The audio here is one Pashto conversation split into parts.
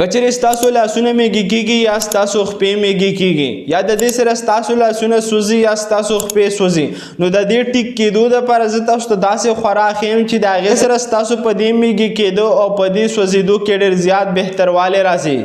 کچری ستاسو لاسونه میږي کیږي یا ستاسو خپې میږي کیږي یا د دې سره ستاسو لاسونه سوزي یا ستاسو خپې سوزي نو د دې ټیک کېدو دپاره زه تاسو ته داسې خوراک ښیم چې د هغې سره ستاسو په دې میږي کېدو او په دې سوځېدو کې ډېر زیات بهتروالی راځي.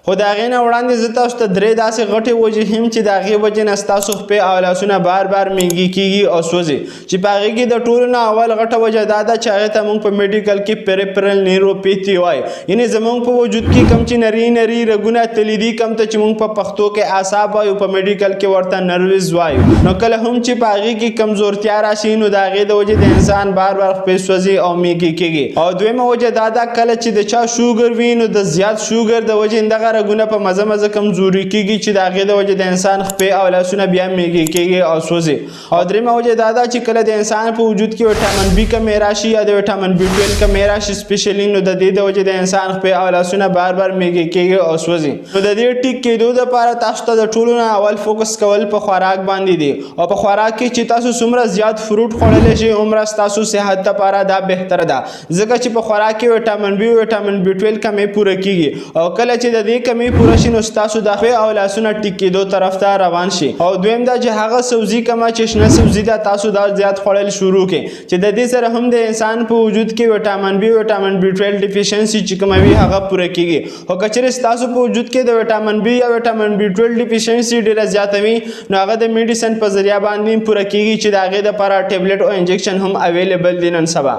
خو د هغې نه وړاندې زه تاسو ته درې داسې غټې وجې ښیم چې د هغې وجې نه ستاسو خپې او لاسونه بار بار میږي کېږي او سوځي چې په هغې کې د ټولو نه اول غټه وجه دا ده چې هغې ته موږ په میډیکل کې پیریفرل نیوروپیتي وایي، یعنې زموږ په وجود کې کوم چې نري نري رګونه تللي دي، کوم ته چې موږ په پښتو کې اعصاب وایو، په میډیکل کې ورته نرویز وایو. نو کله هم چې په هغې کې کمزورتیا راشي نو د هغې د وجې د انسان بار بار خپې سوځي او میږي کېږي. او دویمه وجه دا ده کله چې د چا شوګر وي نو د زیات شوګر د وجې دغه رګونه په مزه کمزوري کېږي چې د هغې د وجې د انسان خپې او لاسونه بیا میږي کېږي او سوځي. او درېیمه وجه دا ده چې کله د انسان په وجود کې ویټامین بي کمی راشي یا د ویټامین بي 12 کمی راشي سپیشلی نو د دې د وجې د انسان خپې او لاسونه بار بار میږي کېږي او سوځي. نو د دې ټیک کېدو دپاره تاسو ته د ټولو نه اول فوکس کول په خوراک باندې دي او په خوراک کې چې تاسو څومره زیات فروټ خوړلی شئ عمره ستاسو صحت دپاره دا بهتره ده، ځکه چې په خوراک کې ویټامین بي او ویټامین بي 12 کمی پوره کېږي او کله چې د دې کمی پوره شي نو ستاسو د خپې او لاسونه ټیک کېدو طرف ته روان شي. او دویم دا چې هغه سبزي کومه چې شنه سبزي ده تاسو دا زیات خوړل شروع کړئ چې د دې سره هم د انسان په وجود کې ویټامین بي او ویټامین بي 12 ډیفیشنسي چې کومه وي هغه پوره کېږي. خو که چېرې ستاسو په وجود کې د ویټامین بي یا ویټامین بي 12 ډیفیشنسي ډېره زیاته وي نو هغه د میډیسن په ذریعه باندې پوره کېږي چې د هغې دپاره ټیبلیټ او انجکشن هم اویلیبل دي نن سبا.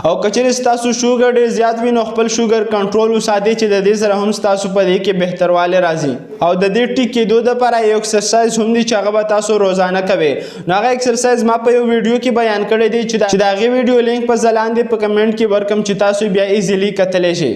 او که چېرې ستاسو شوګر ډېر زیات وي نو خپل شوګر کنټرول وساتئ چې د دې سره هم ستاسو په دې کې بهتروالی راځي. او د دې ټیک کېدو دپاره یو اکسرسایز هم دی چې هغه به تاسو روزانه کوئ. نو هغه اکسرسایز ما په یو ویډیو کې بیان کړی دی چې د هغې ویډیو لینک په زه لاندې په کمنټ کې ورکړم چې تاسو بیا ایزیلی کتلی شئ.